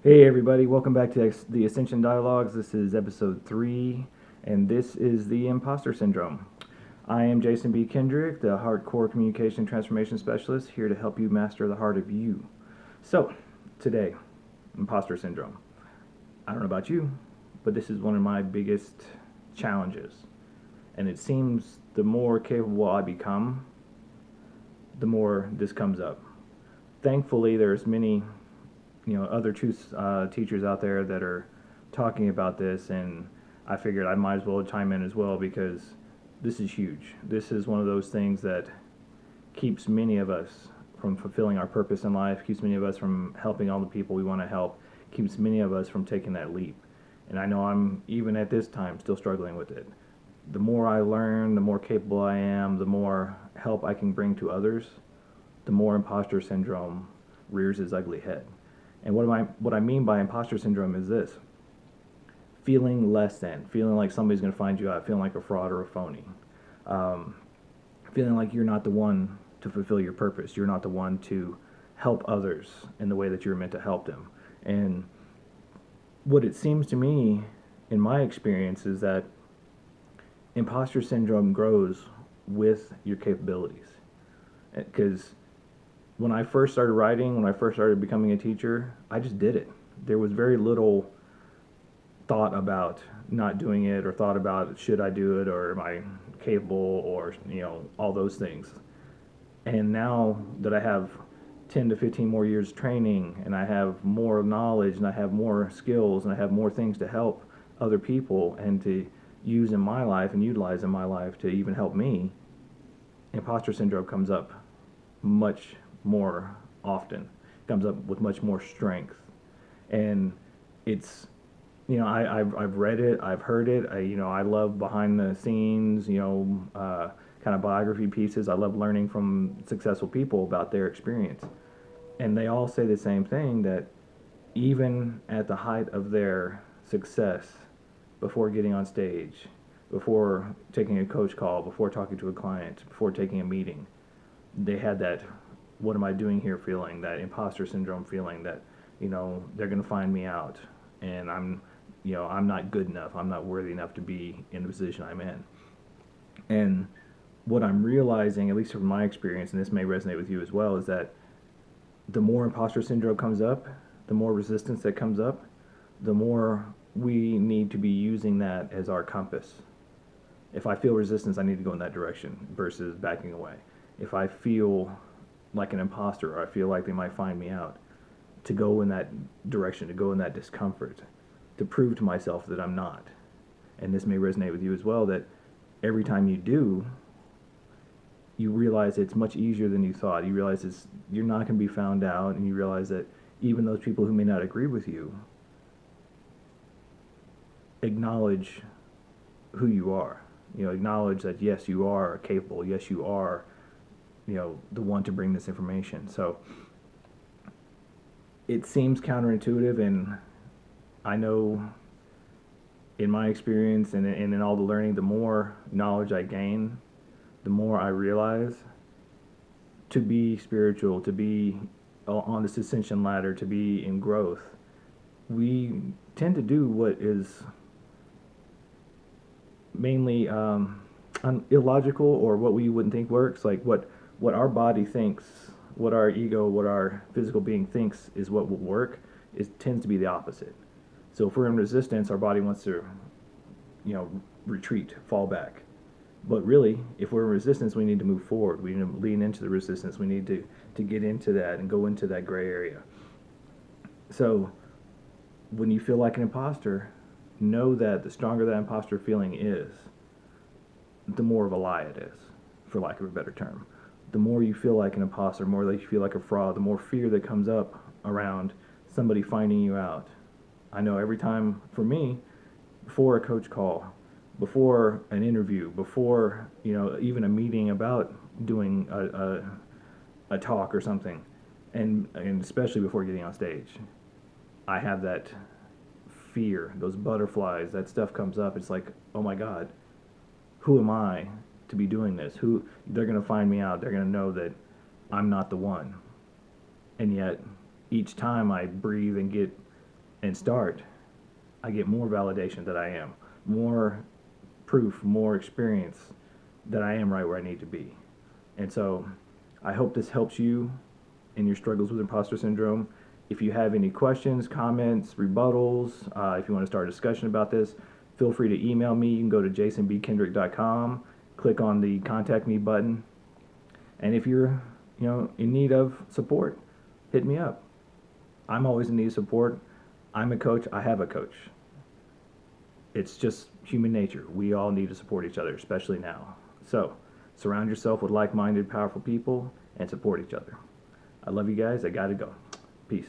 Hey everybody, welcome back to the Ascension Dialogues. This is episode 3, and this is the Imposter Syndrome. I am Jason B. Kendrick, the Hardcore Communication Transformation Specialist, here to help you master the heart of you. So, today, Imposter Syndrome. I don't know about you, but this is one of my biggest challenges. And it seems the more capable I become, the more this comes up. Thankfully, there's many other teachers out there that are talking about this, and I figured I might as well chime in as well because this is huge. This is one of those things that keeps many of us from fulfilling our purpose in life, keeps many of us from helping all the people we want to help, keeps many of us from taking that leap. And I know I'm, even at this time, still struggling with it. The more I learn, the more capable I am, the more help I can bring to others, the more imposter syndrome rears its ugly head. And what I mean by imposter syndrome is this: feeling less than, feeling like somebody's going to find you out, feeling like a fraud or a phony, um, feeling like you're not the one to fulfill your purpose, you're not the one to help others in the way that you're meant to help them. And what it seems to me, in my experience, is that imposter syndrome grows with your capabilities. Because when I first started writing, when I first started becoming a teacher, I just did it. There was very little thought about not doing it, or thought about should I do it, or am I capable, or all those things. And now that I have 10 to 15 more years training, and I have more knowledge, and I have more skills, and I have more things to help other people and to use in my life and utilize in my life to even help me, imposter syndrome comes up much more often, comes up with much more strength. And it's, I've read it, I've heard it. I love behind the scenes, kind of biography pieces. I love learning from successful people about their experience. And they all say the same thing, that even at the height of their success, before getting on stage, before taking a coach call, before talking to a client, before taking a meeting, they had that what am I doing here feeling, that imposter syndrome feeling, that they're going to find me out, and I'm not good enough, I'm not worthy enough to be in the position I'm in. And what I'm realizing, at least from my experience, and this may resonate with you as well, is that the more imposter syndrome comes up, the more resistance that comes up, the more we need to be using that as our compass. If I feel resistance, I need to go in that direction versus backing away. If I feel like an imposter, or I feel like they might find me out, to go in that direction, to go in that discomfort, to prove to myself that I'm not. And this may resonate with you as well, that every time you do, you realize it's much easier than you thought. You realize you're not going to be found out, and you realize that even those people who may not agree with you acknowledge who you are. Acknowledge that yes, you are capable. Yes, you are the one to bring this information. So it seems counterintuitive, and I know in my experience and in all the learning, the more knowledge I gain, the more I realize to be spiritual, to be on this ascension ladder, to be in growth, we tend to do what is mainly illogical, or what we wouldn't think works, like what our body thinks, what our ego, what our physical being thinks is what will work, tends to be the opposite. So if we're in resistance, our body wants to, retreat, fall back. But really, if we're in resistance, we need to move forward. We need to lean into the resistance. We need to get into that and go into that gray area. So when you feel like an imposter, know that the stronger that imposter feeling is, the more of a lie it is, for lack of a better term. The more you feel like an imposter, the more that you feel like a fraud, the more fear that comes up around somebody finding you out. I know every time, for me, before a coach call, before an interview, before even a meeting about doing a talk or something, and especially before getting on stage, I have that fear, those butterflies, that stuff comes up. It's like, oh my God, who am I to be doing this? They're going to find me out. They're going to know that I'm not the one. And yet, each time I breathe and get and start, I get more validation that I am, more proof, more experience that I am right where I need to be. And so I hope this helps you in your struggles with imposter syndrome. If you have any questions, comments, rebuttals, if you want to start a discussion about this, feel free to email me. You can go to jasonbkendrick.com, click on the contact me button. And if you're, in need of support, hit me up. I'm always in need of support. I'm a coach. I have a coach. It's just human nature. We all need to support each other, especially now. So surround yourself with like-minded, powerful people and support each other. I love you guys. I gotta go. Peace.